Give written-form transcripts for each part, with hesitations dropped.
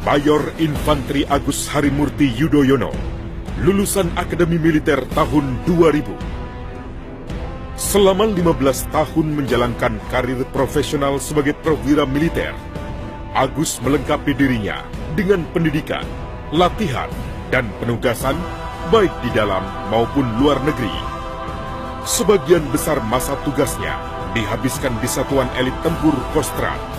Mayor Infantri Agus Harimurti Yudhoyono, lulusan Akademi Militer tahun 2000. Selama 15 tahun menjalankan karir profesional sebagai perwira militer, Agus melengkapi dirinya dengan pendidikan, latihan, dan penugasan baik di dalam maupun luar negeri. Sebagian besar masa tugasnya dihabiskan di Satuan Elit Tempur Kostrad.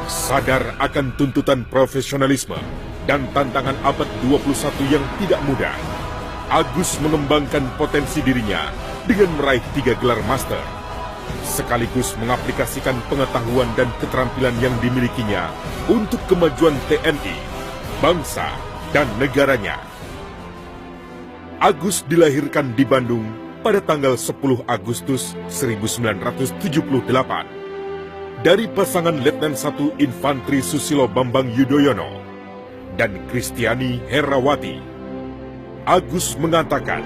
Sadar akan tuntutan profesionalisme dan tantangan abad 21 yang tidak mudah, Agus mengembangkan potensi dirinya dengan meraih 3 gelar master, sekaligus mengaplikasikan pengetahuan dan keterampilan yang dimilikinya untuk kemajuan TNI, bangsa, dan negaranya. Agus dilahirkan di Bandung pada tanggal 10 Agustus 1978. Dari pasangan Letnan 1 Infantri Susilo Bambang Yudhoyono dan Kristiani Herawati. Agus mengatakan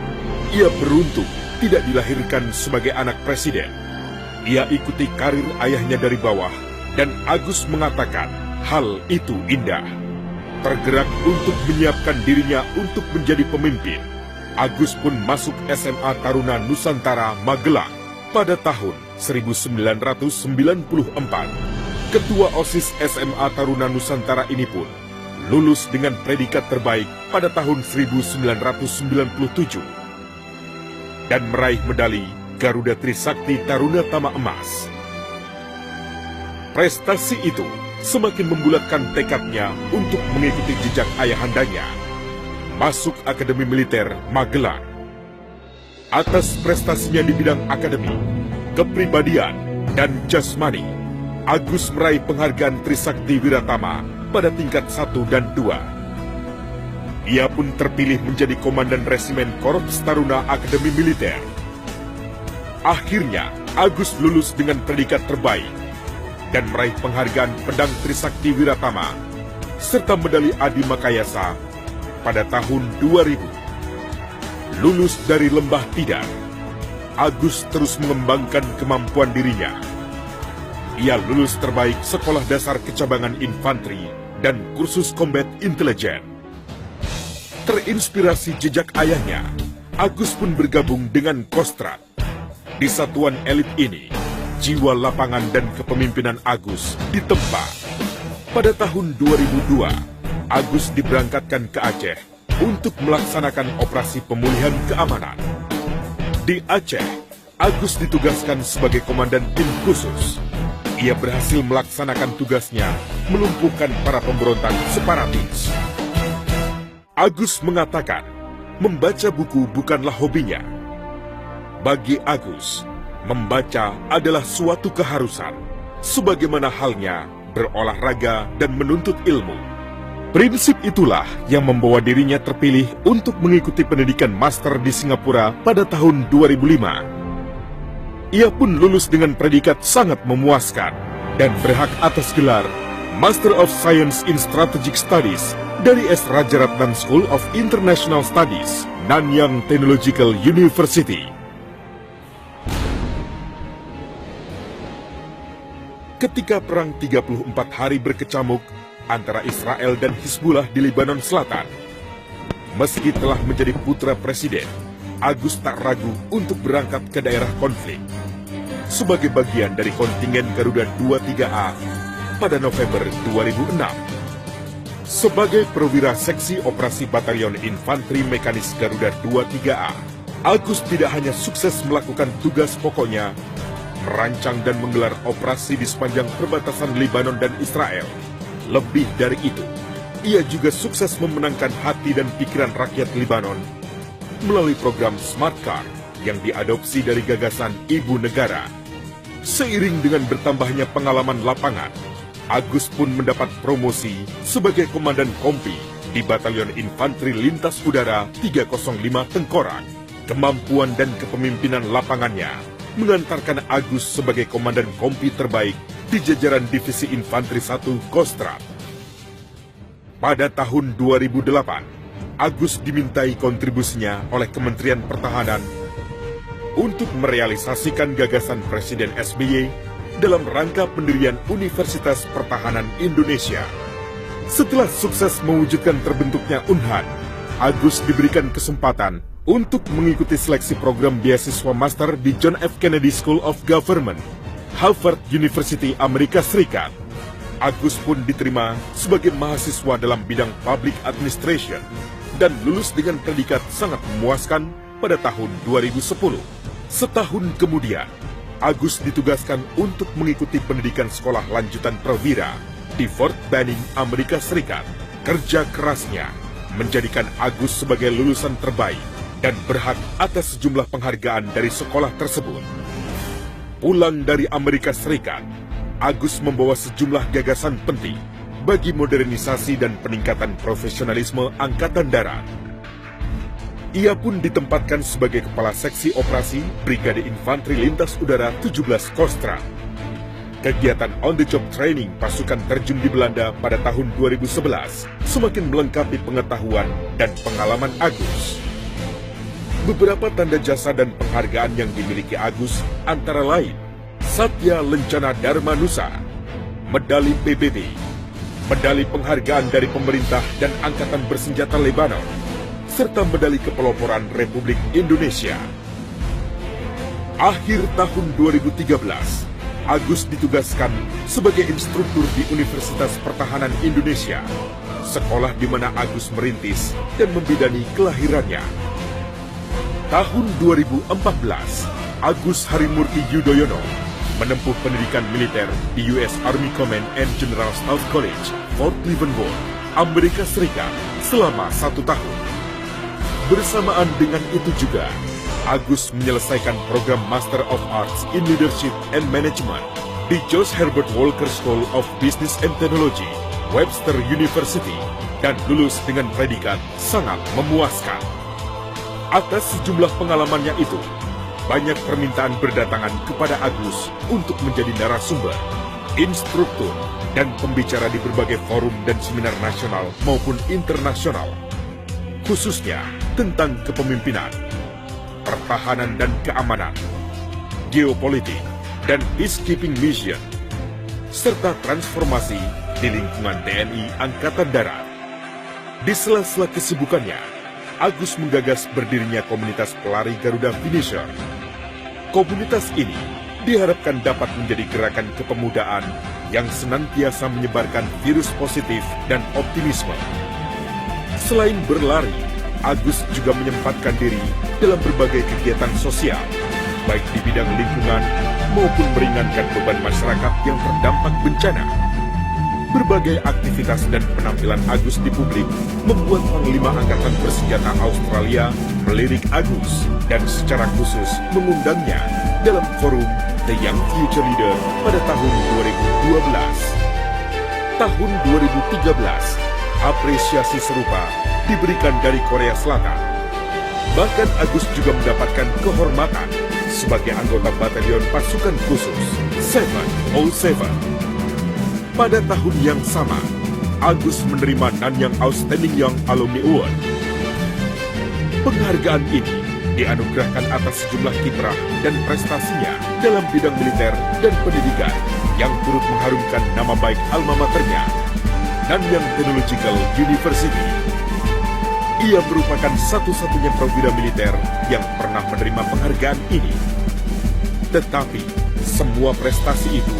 ia beruntung tidak dilahirkan sebagai anak presiden. Ia ikuti karir ayahnya dari bawah, dan Agus mengatakan hal itu indah. Tergerak untuk menyiapkan dirinya untuk menjadi pemimpin, Agus pun masuk SMA Taruna Nusantara Magelang pada tahun 1994. Ketua OSIS SMA Taruna Nusantara ini pun lulus dengan predikat terbaik pada tahun 1997 dan meraih medali Garuda Trisakti Taruna Tama Emas. Prestasi itu semakin membulatkan tekadnya untuk mengikuti jejak ayahandanya, masuk Akademi Militer Magelang. Atas prestasinya di bidang akademik, kepribadian, dan jasmani, Agus meraih penghargaan Trisakti Wiratama pada tingkat 1 dan 2. Ia pun terpilih menjadi Komandan Resimen Korps Taruna Akademi Militer. Akhirnya, Agus lulus dengan predikat terbaik dan meraih penghargaan Pedang Trisakti Wiratama serta medali Adi Makayasa pada tahun 2000. Lulus dari Lembah Tidar, Agus terus mengembangkan kemampuan dirinya. Ia lulus terbaik Sekolah Dasar Kecabangan Infantri dan Kursus Combat Intelijen. Terinspirasi jejak ayahnya, Agus pun bergabung dengan Kostrad. Di satuan elit ini, jiwa lapangan dan kepemimpinan Agus ditempa. Pada tahun 2002, Agus diberangkatkan ke Aceh untuk melaksanakan operasi pemulihan keamanan. Di Aceh, Agus ditugaskan sebagai komandan tim khusus. Ia berhasil melaksanakan tugasnya melumpuhkan para pemberontak separatis. Agus mengatakan, membaca buku bukanlah hobinya. Bagi Agus, membaca adalah suatu keharusan, sebagaimana halnya berolahraga dan menuntut ilmu. Prinsip itulah yang membawa dirinya terpilih untuk mengikuti pendidikan master di Singapura pada tahun 2005. Ia pun lulus dengan predikat sangat memuaskan dan berhak atas gelar Master of Science in Strategic Studies dari S. Rajaratnam School of International Studies, Nanyang Technological University. Ketika perang 34 hari berkecamuk antara Israel dan Hizbullah di Lebanon Selatan, meski telah menjadi putra presiden, Agus tak ragu untuk berangkat ke daerah konflik sebagai bagian dari kontingen Garuda 23A pada November 2006. Sebagai perwira seksi operasi Batalion Infantri Mekanis Garuda 23A, Agus tidak hanya sukses melakukan tugas pokoknya, merancang dan menggelar operasi di sepanjang perbatasan Lebanon dan Israel. Lebih dari itu, ia juga sukses memenangkan hati dan pikiran rakyat Lebanon melalui program Smart Card yang diadopsi dari gagasan Ibu Negara. Seiring dengan bertambahnya pengalaman lapangan, Agus pun mendapat promosi sebagai Komandan Kompi di Batalion Infantri Lintas Udara 305 Tengkorak. Kemampuan dan kepemimpinan lapangannya mengantarkan Agus sebagai Komandan Kompi terbaik di jajaran Divisi Infantri 1 Kostrad. Pada tahun 2008, Agus dimintai kontribusinya oleh Kementerian Pertahanan untuk merealisasikan gagasan Presiden SBY dalam rangka pendirian Universitas Pertahanan Indonesia. Setelah sukses mewujudkan terbentuknya Unhan, Agus diberikan kesempatan untuk mengikuti seleksi program beasiswa master di John F. Kennedy School of Government, Harvard University, Amerika Serikat. Agus pun diterima sebagai mahasiswa dalam bidang Public Administration dan lulus dengan predikat sangat memuaskan pada tahun 2010. Setahun kemudian, Agus ditugaskan untuk mengikuti pendidikan sekolah lanjutan perwira di Fort Benning, Amerika Serikat. Kerja kerasnya menjadikan Agus sebagai lulusan terbaik dan berhak atas sejumlah penghargaan dari sekolah tersebut. Pulang dari Amerika Serikat, Agus membawa sejumlah gagasan penting bagi modernisasi dan peningkatan profesionalisme Angkatan Darat. Ia pun ditempatkan sebagai Kepala Seksi Operasi Brigade Infanteri Lintas Udara 17 Kostra. Kegiatan on-the-job training pasukan terjun di Belanda pada tahun 2011 semakin melengkapi pengetahuan dan pengalaman Agus. Beberapa tanda jasa dan penghargaan yang dimiliki Agus antara lain Satya Lencana Dharma Nusa, Medali PBB, Medali Penghargaan dari Pemerintah dan Angkatan Bersenjata Lebanon, serta Medali Kepeloporan Republik Indonesia. Akhir tahun 2013, Agus ditugaskan sebagai instruktur di Universitas Pertahanan Indonesia, sekolah di mana Agus merintis dan membidani kelahirannya. Tahun 2014, Agus Harimurti Yudhoyono menempuh pendidikan militer di US Army Command and General Staff College, Fort Leavenworth, Amerika Serikat selama 1 tahun. Bersamaan dengan itu juga, Agus menyelesaikan program Master of Arts in Leadership and Management di George Herbert Walker School of Business and Technology, Webster University, dan lulus dengan predikat sangat memuaskan. Atas sejumlah pengalamannya itu, banyak permintaan berdatangan kepada Agus untuk menjadi narasumber, instruktur, dan pembicara di berbagai forum dan seminar nasional maupun internasional, khususnya tentang kepemimpinan, pertahanan dan keamanan, geopolitik, dan peacekeeping mission, serta transformasi di lingkungan TNI Angkatan Darat. Di sela-sela kesibukannya, Agus menggagas berdirinya komunitas pelari Garuda Finisher. Komunitas ini diharapkan dapat menjadi gerakan kepemudaan yang senantiasa menyebarkan virus positif dan optimisme. Selain berlari, Agus juga menyempatkan diri dalam berbagai kegiatan sosial, baik di bidang lingkungan maupun meringankan beban masyarakat yang terdampak bencana. Berbagai aktivitas dan penampilan Agus di publik membuat Panglima Angkatan Bersenjata Australia melirik Agus dan secara khusus mengundangnya dalam forum The Young Future Leader pada tahun 2012. Tahun 2013, apresiasi serupa diberikan dari Korea Selatan. Bahkan Agus juga mendapatkan kehormatan sebagai anggota Batalion Pasukan Khusus 707. Pada tahun yang sama, Agus menerima Nanyang Outstanding Young Alumni Award. Penghargaan ini dianugerahkan atas sejumlah kiprah dan prestasinya dalam bidang militer dan pendidikan yang turut mengharumkan nama baik alma maternya, Nanyang Technological University. Ia merupakan satu-satunya perwira militer yang pernah menerima penghargaan ini. Tetapi, semua prestasi itu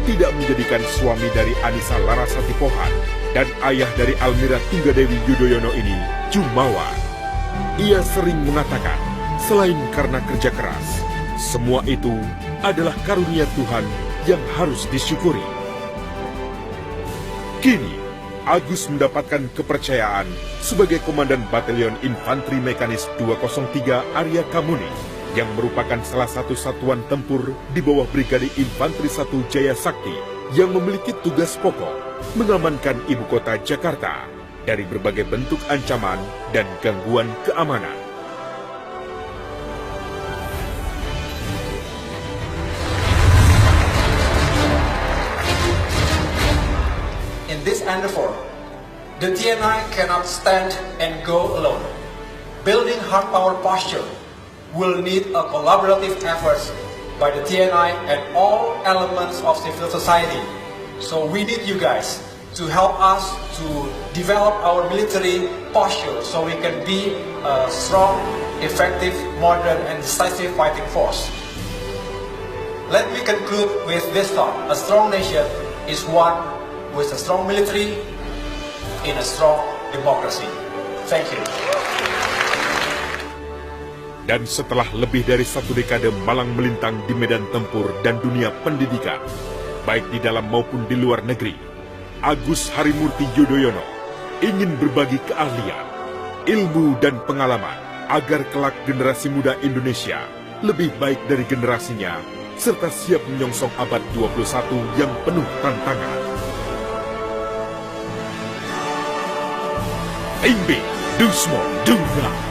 tidak menjadikan suami dari Anissa Larasati Pohan dan ayah dari Almira Tunggadewi Yudhoyono ini jumawa. Ia sering mengatakan, selain karena kerja keras, semua itu adalah karunia Tuhan yang harus disyukuri. Kini, Agus mendapatkan kepercayaan sebagai Komandan Batalion Infanteri Mekanis 203 Arya Kamuni, yang merupakan salah satu satuan tempur di bawah Brigade Infanteri 1 Jaya Sakti yang memiliki tugas pokok mengamankan ibu kota Jakarta dari berbagai bentuk ancaman dan gangguan keamanan. In this endeavor, the TNI cannot stand and go alone. Building hard power posture will need a collaborative effort by the TNI and all elements of civil society. So we need you guys. to help us to develop our military posture so we can be a strong, effective, modern, and decisive fighting force. Let me conclude with this thought. A strong nation is one with a strong military in a strong democracy. Thank you. Dan setelah lebih dari 1 dekade malang melintang di medan tempur dan dunia pendidikan, baik di dalam maupun di luar negeri, Agus Harimurti Yudhoyono ingin berbagi keahlian, ilmu dan pengalaman agar kelak generasi muda Indonesia lebih baik dari generasinya serta siap menyongsong abad 21 yang penuh tantangan. Think big, do small, do now.